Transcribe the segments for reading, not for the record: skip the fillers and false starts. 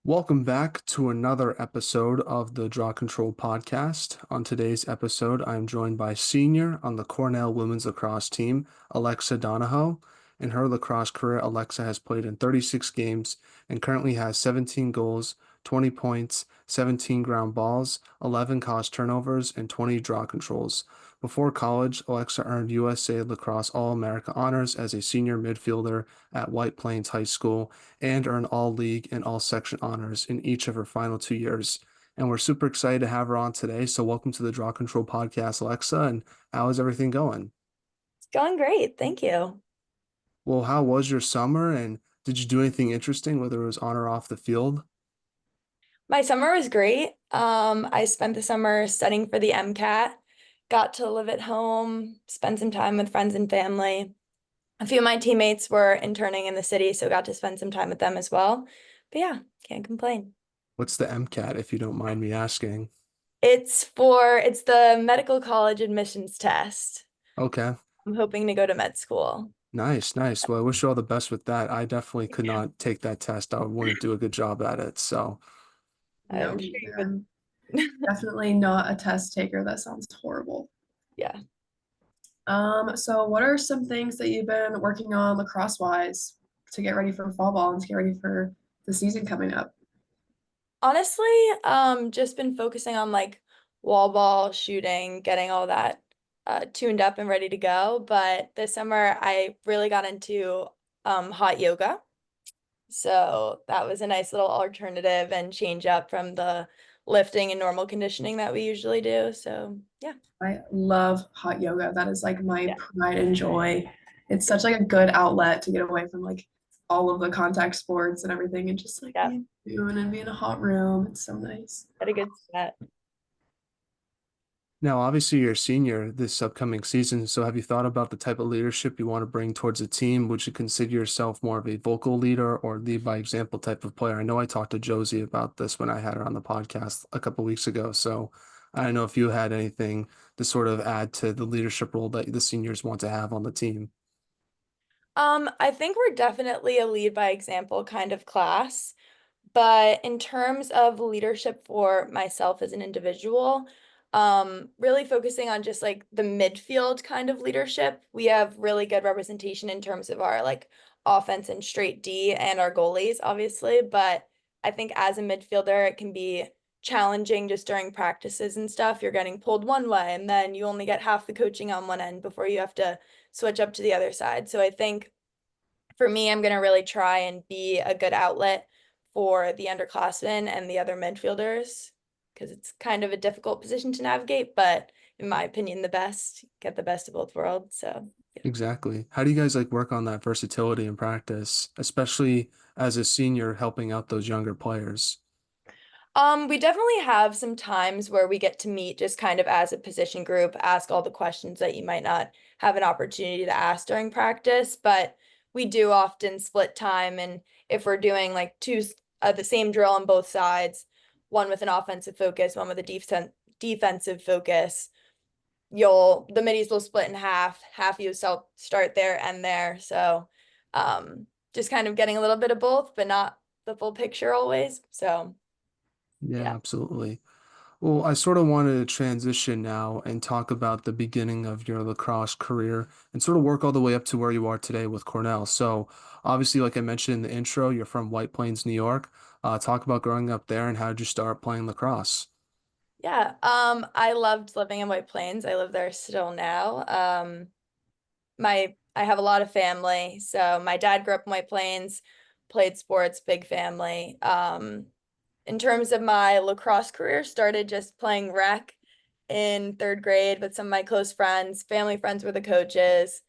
Welcome back to another episode of the Draw Control podcast. On today's episode, I am joined by senior on the Cornell women's lacrosse team, Alexa Donahoe. In her lacrosse career, Alexa has played in 36 games and currently has 17 goals, 20 points, 17 ground balls, 11 caused turnovers, and 20 draw controls. Before college, Alexa earned USA Lacrosse All-America honors as a senior midfielder at White Plains High School and earned all league and all section honors in each of her final 2 years. And we're super excited to have her on today. So welcome to the Draw Control Podcast, Alexa. And how is everything going? It's going great. Thank you. Well, how was your summer and did you do anything interesting, whether it was on or off the field? My summer was great. I spent the summer studying for the MCAT, got to live at home, spend some time with friends and family. A few of my teammates were interning in the city, so got to spend some time with them as well. But yeah, can't complain. What's the MCAT, if you don't mind me asking? It's the medical college admissions test. Okay. I'm hoping to go to med school. Nice, nice. Well, I wish you all the best with that. I definitely could not take that test. I wouldn't do a good job at it. So, I'm No, sure you neither. would. Definitely not a test taker. That sounds horrible. Yeah. So what are some things that you've been working on lacrosse wise to get ready for fall ball and to get ready for the season coming up? Honestly, just been focusing on like wall ball shooting, getting all that tuned up and ready to go. But this summer I really got into hot yoga. So that was a nice little alternative and change up from the lifting and normal conditioning that we usually do. So yeah. I love hot yoga. That is like my Yeah. pride and joy. It's such like a good outlet to get away from like all of the contact sports and everything and just like Yeah. be in a hot room. It's so nice. Had a good set. now obviously you're a senior this upcoming season. So, have you thought about the type of leadership you want to bring towards a team? Would you consider yourself more of a vocal leader or lead by example type of player? I know I talked to Josie about this when I had her on the podcast a couple weeks ago. So, I don't know if you had anything to sort of add to the leadership role that the seniors want to have on the team. I think we're definitely a lead by example kind of class. But in terms of leadership for myself as an individual, really focusing on just like the midfield kind of leadership. We have really good representation in terms of our like offense and straight D and our goalies, obviously. But I think as a midfielder, it can be challenging just during practices and stuff. You're getting pulled one way, and then you only get half the coaching on one end before you have to switch up to the other side. So I think for me, I'm going to really try and be a good outlet for the underclassmen and the other midfielders because it's kind of a difficult position to navigate, but in my opinion, the best, get the best of both worlds. So, yeah. Exactly. How do you guys like work on that versatility in practice, especially as a senior helping out those younger players? We definitely have some times where we get to meet just kind of as a position group, ask all the questions that you might not have an opportunity to ask during practice, but we do often split time. And if we're doing like the same drill on both sides, one with an offensive focus, one with a defensive focus, the middies will split in half. Half you start there and there. So, just kind of getting a little bit of both, but not the full picture always. So, Yeah, yeah. absolutely. Well, I sort of wanted to transition now and talk about the beginning of your lacrosse career and sort of work all the way up to where you are today with Cornell. So, obviously, like I mentioned in the intro, you're from White Plains, New York. Talk about growing up there and how did you start playing lacrosse? Yeah, I loved living in White Plains. I live there still now. I have a lot of family. So my dad grew up in White Plains, played sports, big family. In terms of my lacrosse career, started just playing rec in third grade with some of my close friends. Family friends were the coaches.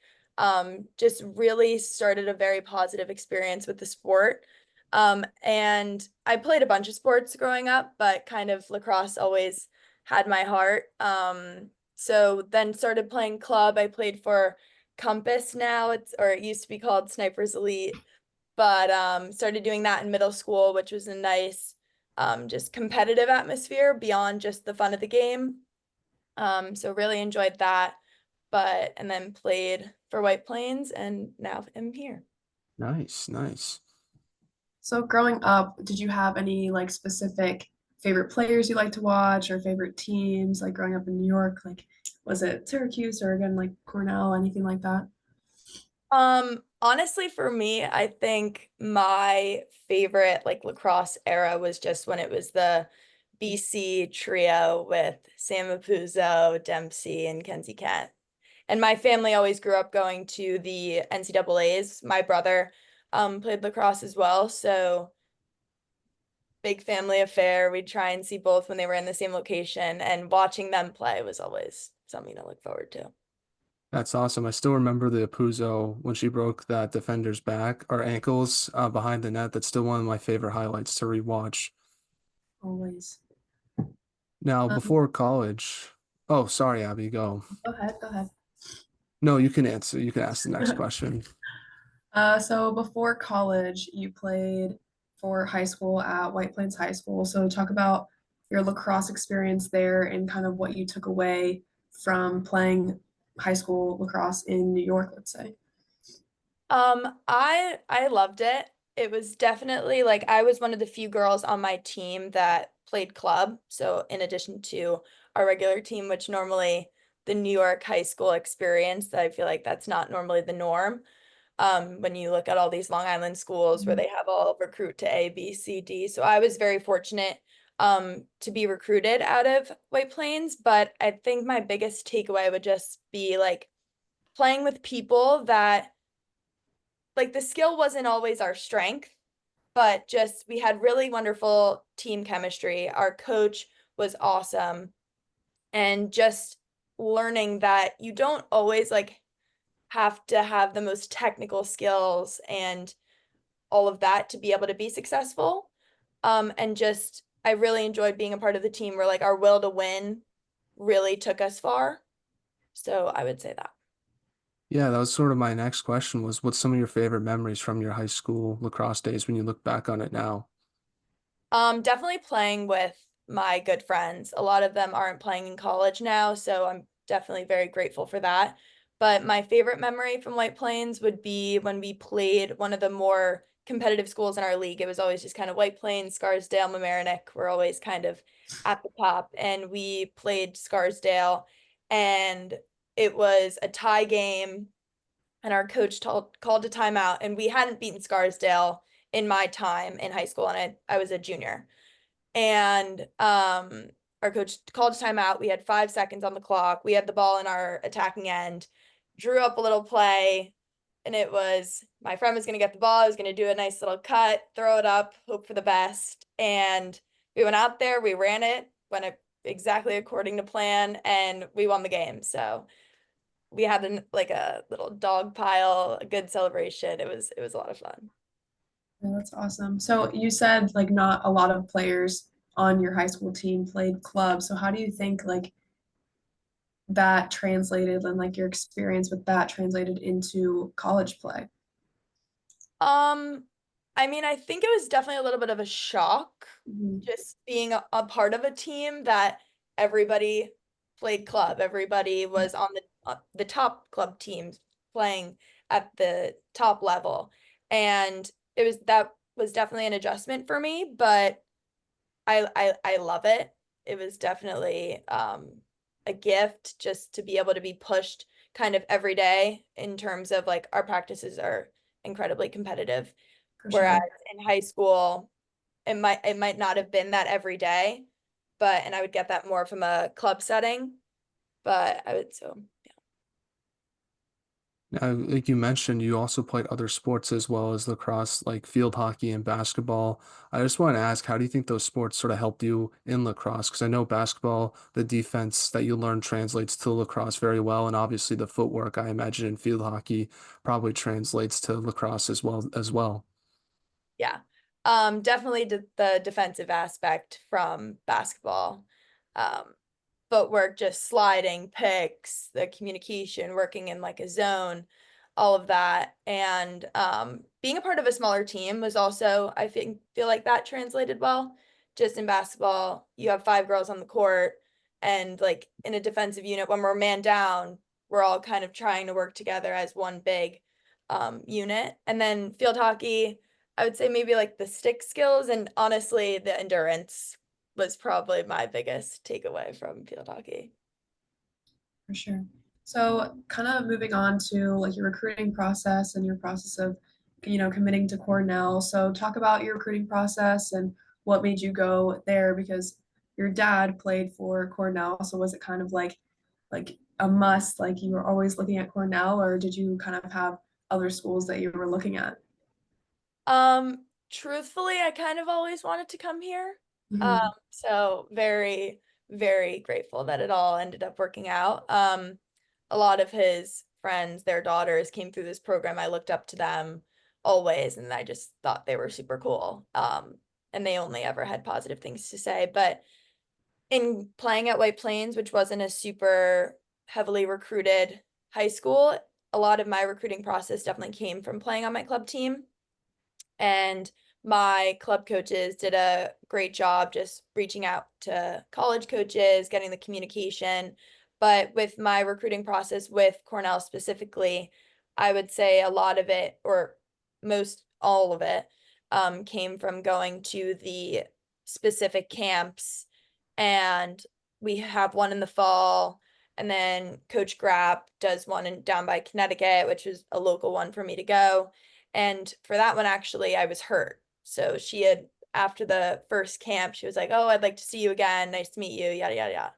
Just really started a very positive experience with the sport. And I played a bunch of sports growing up, but kind of lacrosse always had my heart. So then started playing club. I played for Compass now, it used to be called Snipers Elite, but started doing that in middle school, which was a nice just competitive atmosphere beyond just the fun of the game. So really enjoyed that, and then played for White Plains and now I'm here. Nice, nice. So growing up, did you have any like specific favorite players you like to watch or favorite teams? Like growing up in New York, like was it Syracuse or again like Cornell, anything like that? Honestly, for me, I think my favorite like lacrosse era was just when it was the BC trio with Sam Apuzzo, Dempsey, and Kenzie Kent. And my family always grew up going to the NCAAs. My brother played lacrosse as well, so big family affair. We'd try and see both when they were in the same location, and watching them play was always something to look forward to. That's awesome. I still remember the Apuzzo when she broke that defender's back or ankles behind the net. That's still one of my favorite highlights to rewatch. Always. Now, Um, before college, oh, sorry, Abby, go. Go ahead, go ahead. No, you can answer. You can ask the next question. So before college, you played for high school at White Plains High School. So talk about your lacrosse experience there and kind of what you took away from playing high school lacrosse in New York, let's say. I loved it. It was definitely like I was one of the few girls on my team that played club. So in addition to our regular team, which normally the New York high school experience, I feel like that's not normally the norm. When you look at all these Long Island schools where Mhm. they have all recruit to A, B, C, D. So I was very fortunate to be recruited out of White Plains, but I think my biggest takeaway would just be like playing with people that like the skill wasn't always our strength, but just we had really wonderful team chemistry. Our coach was awesome. And just learning that you don't always like have to have the most technical skills and all of that to be able to be successful. And just I really enjoyed being a part of the team where like our will to win really took us far. So I would say that. Yeah, that was sort of my next question was what's some of your favorite memories from your high school lacrosse days when you look back on it now? Definitely playing with my good friends. A lot of them aren't playing in college now, so I'm definitely very grateful for that. But my favorite memory from White Plains would be when we played one of the more competitive schools in our league. It was always just kind of White Plains, Scarsdale, Mamaroneck were always kind of at the top, and we played Scarsdale, and it was a tie game and our coach called a timeout, and we hadn't beaten Scarsdale in my time in high school, and I was a junior. And our coach called a timeout. We had 5 seconds on the clock. We had the ball in our attacking end, drew up a little play, and it was my friend was going to get the ball. I was going to do a nice little cut, throw it up, hope for the best. And we went out there, we ran it, went exactly according to plan, and we won the game. So we had like a little dog pile, a good celebration. It was a lot of fun. Yeah, that's awesome. So you said like not a lot of players on your high school team played club. So how do you think like that translated and like your experience with that translated into college play? Um, I mean, I think it was definitely a little bit of a shock Mhm. just being a part of a team that everybody played club. Everybody was on the top club teams playing at the top level. And that was definitely an adjustment for me, but I love it. It was definitely a gift just to be able to be pushed kind of every day in terms of like our practices are incredibly competitive. For Whereas sure. in high school, it might not have been that every day, but and I would get that more from a club setting, but I would so Now, like you mentioned, you also played other sports as well as lacrosse, like field hockey and basketball. I just want to ask, how do you think those sports sort of helped you in lacrosse? Because I know basketball, the defense that you learn translates to lacrosse very well, and obviously the footwork, I imagine, in field hockey probably translates to lacrosse as well. yeah. Definitely the defensive aspect from basketball. Um, footwork, just sliding, picks, the communication, working in like a zone, all of that. And being a part of a smaller team was also, I think, feel like that translated well. Just in basketball, you have five girls on the court, and like in a defensive unit, when we're man down, we're all kind of trying to work together as one big unit. And then field hockey, I would say maybe like the stick skills, and honestly, the endurance was probably my biggest takeaway from field hockey. For sure. So kind of moving on to like your recruiting process and your process of, committing to Cornell. So talk about your recruiting process and what made you go there because your dad played for Cornell. So was it kind of like a must, like you were always looking at Cornell, or did you kind of have other schools that you were looking at? Truthfully, I kind of always wanted to come here. Um, Mhm. so very, very grateful that it all ended up working out. A lot of his friends, their daughters came through this program. I looked up to them always, and I just thought they were super cool. And they only ever had positive things to say. But in playing at White Plains, which wasn't a super heavily recruited high school, a lot of my recruiting process definitely came from playing on my club team. And my club coaches did a great job just reaching out to college coaches, getting the communication. But with my recruiting process with Cornell specifically, I would say a lot of it, or most all of it, came from going to the specific camps. And we have one in the fall. And then Coach Grapp does one down by Connecticut, which is a local one for me to go. And for that one, actually, I was hurt. So she had, after the first camp, she was like, "Oh, I'd like to see you again. Nice to meet you, yada, yada, yada."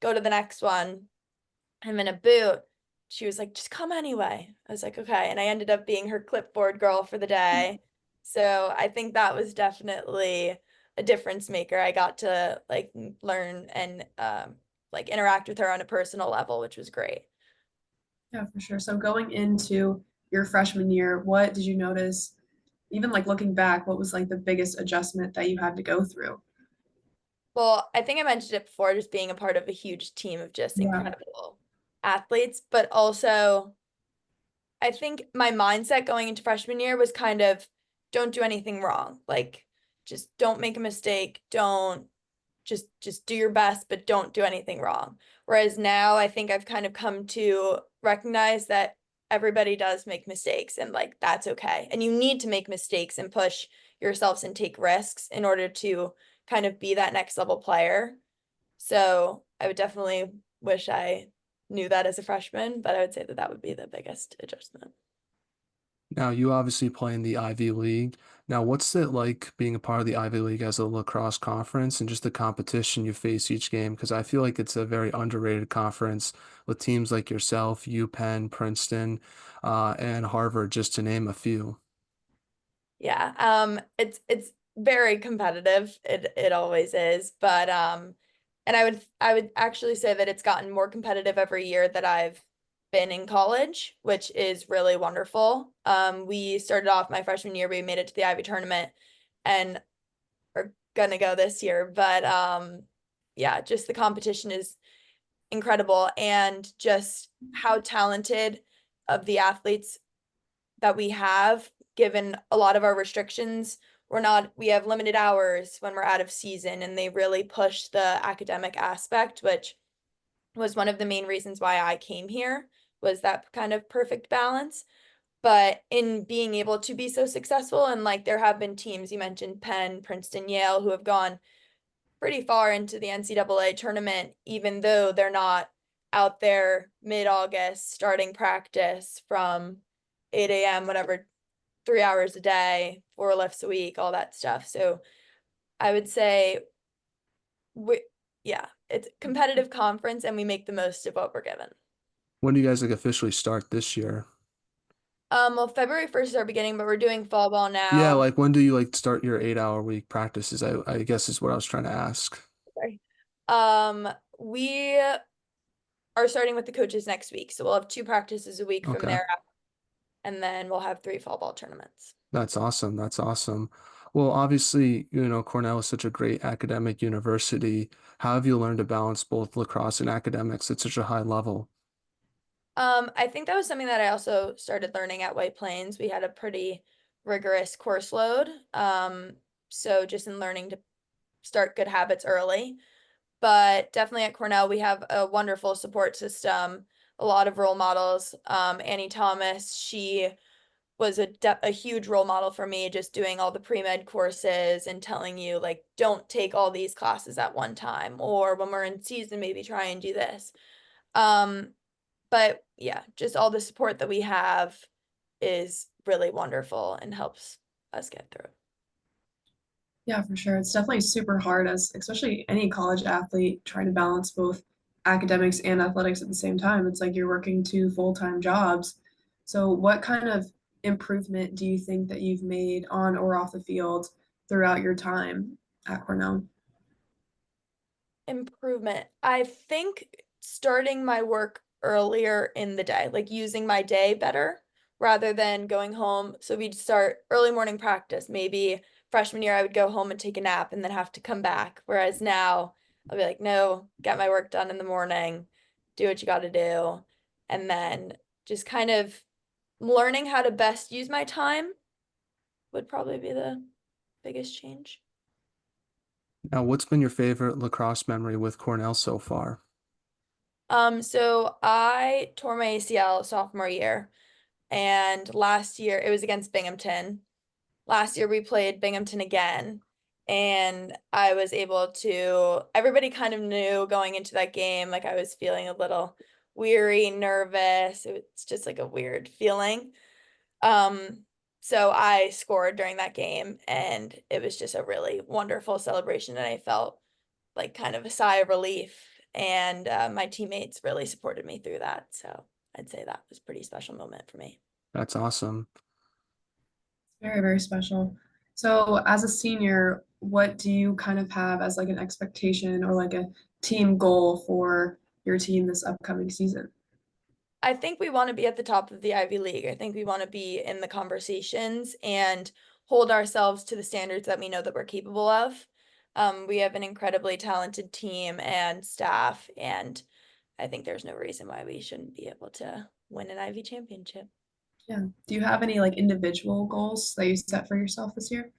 Go to the next one. I'm in a boot. She was like, "Just come anyway." I was like, "Okay." And I ended up being her clipboard girl for the day. So I think that was definitely a difference maker. I got to like learn and like interact with her on a personal level, which was great. Yeah, for sure. So going into your freshman year, what did you notice, even like looking back, what was like the biggest adjustment that you had to go through? Well, I think I mentioned it before, just being a part of a huge team of just Yeah. incredible athletes, but also I think my mindset going into freshman year was kind of don't do anything wrong. Like just don't make a mistake. Don't just do your best, but don't do anything wrong. Whereas now I think I've kind of come to recognize that everybody does make mistakes and like that's okay. And you need to make mistakes and push yourselves and take risks in order to kind of be that next level player. So I would definitely wish I knew that as a freshman, but I would say that that would be the biggest adjustment. Now, you obviously play in the Ivy League. Now, what's it like being a part of the Ivy League as a lacrosse conference and just the competition you face each game? Because I feel like it's a very underrated conference with teams like yourself, UPenn, Princeton, and Harvard, just to name a few. Yeah, it's very competitive. It always is, but and I would actually say that it's gotten more competitive every year that I've been in college, which is really wonderful. We started off my freshman year, we made it to the Ivy tournament and are gonna go this year, but yeah, just the competition is incredible and just how talented of the athletes that we have, given a lot of our restrictions. We have limited hours when we're out of season, and they really push the academic aspect, which was one of the main reasons why I came here, was that kind of perfect balance. But in being able to be so successful, and like there have been teams, you mentioned Penn, Princeton, Yale, who have gone pretty far into the NCAA tournament, even though they're not out there mid-August starting practice from 8 a.m., whatever, 3 hours a day, 4 lifts a week, all that stuff. So I would say we, yeah, it's a competitive conference and we make the most of what we're given. When do you guys like officially start this year? Well, February 1st is our beginning, but we're doing fall ball Yeah, now. like when do you like start your 8 hour week practices? I guess is what I was trying to ask. Sorry. We are starting with the coaches next week, so we'll have 2 practices a week from Okay. there, and then we'll have 3 fall ball tournaments. That's awesome. That's awesome. Well, obviously, Cornell is such a great academic university. How have you learned to balance both lacrosse and academics at such a high level? I think that was something that I also started learning at White Plains. We had a pretty rigorous course load. So just in learning to start good habits early. But definitely at Cornell, we have a wonderful support system, a lot of role models. Annie Thomas, she was a huge role model for me, just doing all the pre-med courses and telling you like don't take all these classes at one time, or when we're in season maybe try and do this. Um, but yeah, just all the support that we have is really wonderful and helps us get through. Yeah, for sure. It's definitely super hard as especially any college athlete trying to balance both academics and athletics at the same time. It's like you're working two full-time jobs. So what kind of improvement do you think that you've made on or off the field throughout your time at Cornell? Improvement. I think starting my work earlier in the day, like using my day better rather than going home. So we'd start early morning practice. Maybe freshman year, I would go home and take a nap and then have to come back. Whereas now I'll be like, no, get my work done in the morning, do what you got to do. And then just kind of learning how to best use my time would probably be the biggest change. Now, what's been your favorite lacrosse memory with Cornell so far? So I tore my ACL sophomore year, and last year it was against Binghamton. Last year we played Binghamton again, and I was able to, everybody kind of knew going into that game, like I was feeling a little weary, nervous. It's just like a weird feeling. Um, so I scored during that game, and it was just a really wonderful celebration, and I felt like kind of a sigh of relief. And my teammates really supported me through that. So I'd say that was a pretty special moment for me. That's awesome. Very, very special. So as a senior, what do you kind of have as like an expectation or like a team goal for your team this upcoming season? I think we want to be at the top of the Ivy League. I think we want to be in the conversations and hold ourselves to the standards that we know that we're capable of. We have an incredibly talented team and staff, and I think there's no reason why we shouldn't be able to win an Ivy championship. Yeah. Do you have any like individual goals that you set for yourself this year?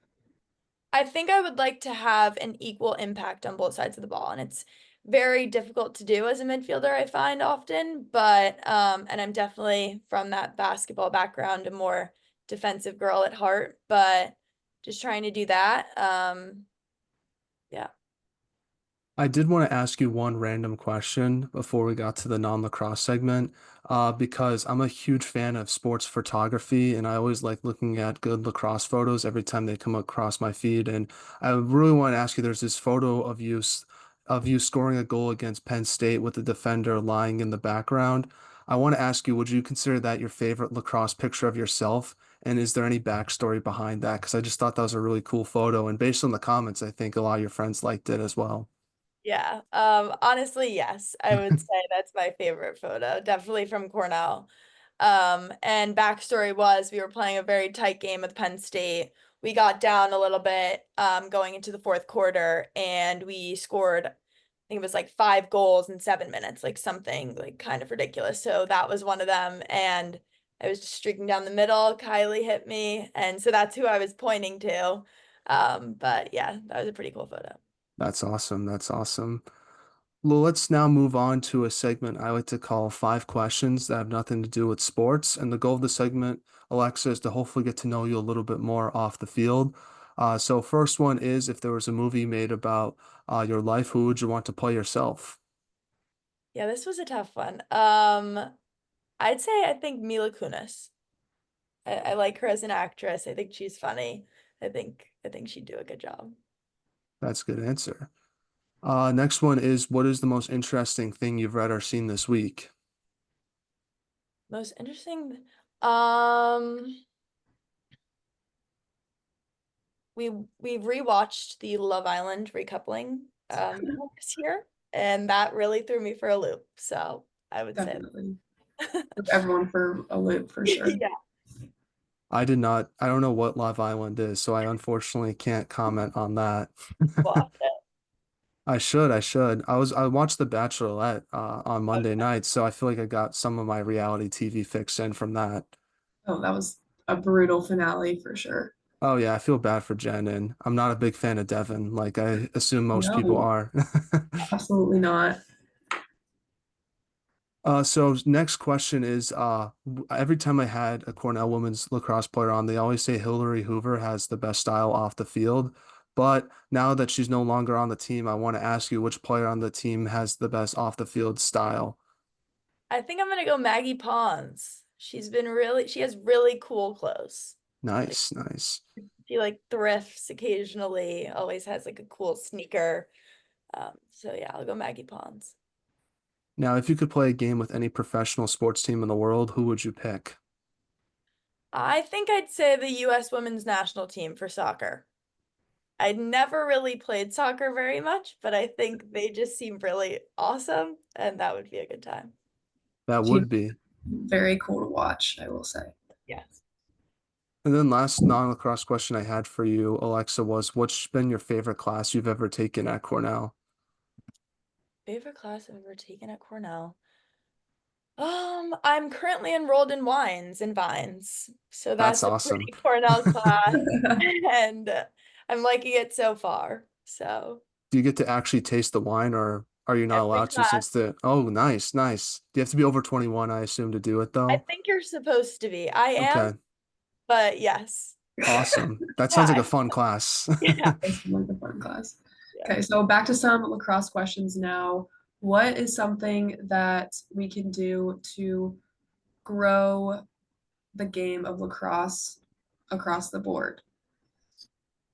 I think I would like to have an equal impact on both sides of the ball, and it's very difficult to do as a midfielder, I find often, but and I'm definitely from that basketball background, a more defensive girl at heart, but just trying to do that. Yeah. I did want to ask you one random question before we got to the non-lacrosse segment, because I'm a huge fan of sports photography and I always like looking at good lacrosse photos every time they come across my feed. And I really want to ask you, there's this photo of of you scoring a goal against Penn State with the defender lying in the background. I want to ask you, would you consider that your favorite lacrosse picture of yourself? And is there any backstory behind that? Because I just thought that was a really cool photo. And based on the comments, I think a lot of your friends liked it as well. Yeah. Honestly, yes, I would say that's my favorite photo, definitely from Cornell. And backstory was we were playing a very tight game with Penn State. We got down a little bit going into the fourth quarter, and we scored, I think it was like 5 goals in 7 minutes, like something like kind of ridiculous. So that was one of them. And I was just streaking down the middle. Kylie hit me. And so that's who I was pointing to. But yeah, that was a pretty cool photo. That's awesome. That's awesome. Well, let's now move on to a segment I like to call Five Questions that have nothing to do with sports. And the goal of the segment, Alexa, is to hopefully get to know you a little bit more off the field. So first one is if there was a movie made about your life, who would you want to play yourself? Yeah, this was a tough one. I'd say I think Mila Kunis. I like her as an actress. I think she's funny. I think she'd do a good job. That's a good answer. Next one is what is the most interesting thing you've read or seen this week? Most interesting. Um, we rewatched the Love Island recoupling this year, and that really threw me for a loop. So I would say, Definitely. Took everyone for a loop for sure. yeah, I did not, I don't know what Love Island is, so I unfortunately can't comment on that. watch it. I should, I should. I watched The Bachelorette on Monday night, so I feel like I got some of my reality TV fix in from that. Oh, that was a brutal finale for sure. Oh yeah, I feel bad for Jen, and I'm not a big fan of Devin, like I assume most people No, are. absolutely not. So next question is, every time I had a Cornell women's lacrosse player on, they always say Hillary Hoover has the best style off the field. But now that she's no longer on the team, I want to ask you which player on the team has the best off the field style. I think I'm gonna go Maggie Pons. She has really cool clothes. Like Nice, nice. she like thrifts occasionally, always has like a cool sneaker. So yeah, I'll go Maggie Pons. Now, if you could play a game with any professional sports team in the world, who would you pick? I think I'd say the US women's national team for soccer. I'd never really played soccer very much, but I think they just seem really awesome, and that would be a good time. That She's would be. very cool to watch, I will say. Yes. And then last non-lacrosse question I had for you, Alexa, was what's been your favorite class you've ever taken at Cornell? Favorite class I've ever taken at Cornell. I'm currently enrolled in wines and vines, so That's that's a awesome. pretty Cornell class, and I'm liking it so far. So Do you get to actually taste the wine or are you not every allowed to class, since oh, nice, nice. Do you have to be over 21, I assume, to do it I though? think you're supposed to be. I am, Okay, but yes. awesome. That sounds like a Yeah, fun class. yeah, It's like a fun class. yeah. Okay, so back to some lacrosse questions now. What is something that we can do to grow the game of lacrosse across the board?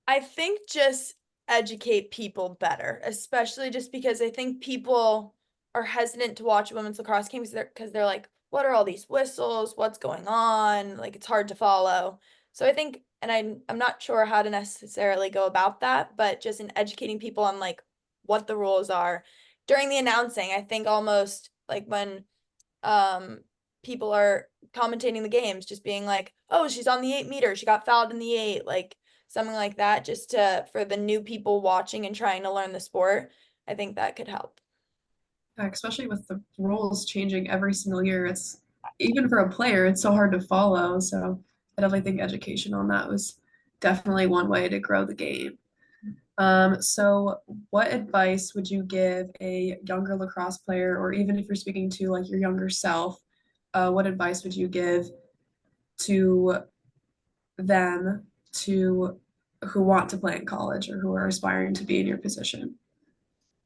I think just educate people better, especially just because I think people are hesitant to watch women's lacrosse games because they're like, what are all these whistles? What's going on? Like it's hard to follow. So I think, and I'm not sure how to necessarily go about that, but just in educating people on like what the rules are during the announcing, I think almost like when um people are commentating the games, just being like, oh, she's on the 8 meter, she got fouled in the eight, like something like that, just to for the new people watching and trying to learn the sport. I think that could help. Especially with the rules changing every single year. It's even for a player, it's so hard to follow. So I definitely think education on that was definitely one way to grow the game. So what advice would you give a younger lacrosse player, or even if you're speaking to like your younger self, what advice would you give to them to who want to play in college or who are aspiring to be in your position?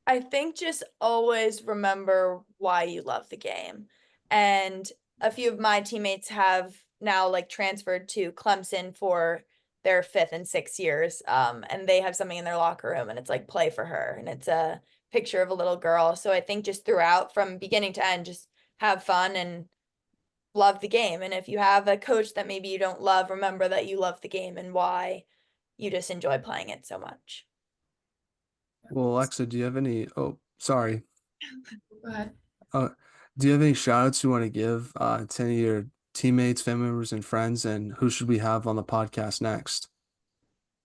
I think just always remember why you love the game. And a few of my teammates have now like transferred to Clemson for their fifth and sixth years. And they have something in their locker room and it's like play for her. And it's a picture of a little girl. So I think just throughout from beginning to end, just have fun and love the game. And if you have a coach that maybe you don't love, remember that you love the game and why you just enjoy playing it so much. Well, Alexa, do you have any, oh, sorry. Go ahead. Uh, do you have any shout outs you want to give to any of your teammates, family members, and friends? And who should we have on the podcast next?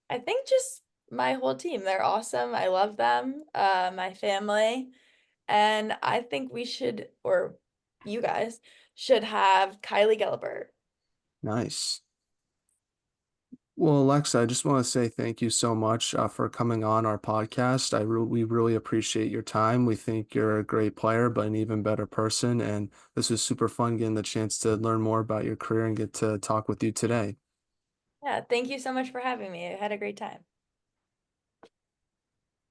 I think just my whole team. They're awesome. I love them. My family. And I think we should, or you guys should have Kylie Gilbert. Nice. Well, Alexa, I just want to say thank you so much for coming on our podcast. We really appreciate your time. We think you're a great player, but an even better person. And this was super fun getting the chance to learn more about your career and get to talk with you today. Yeah, thank you so much for having me. I had a great time.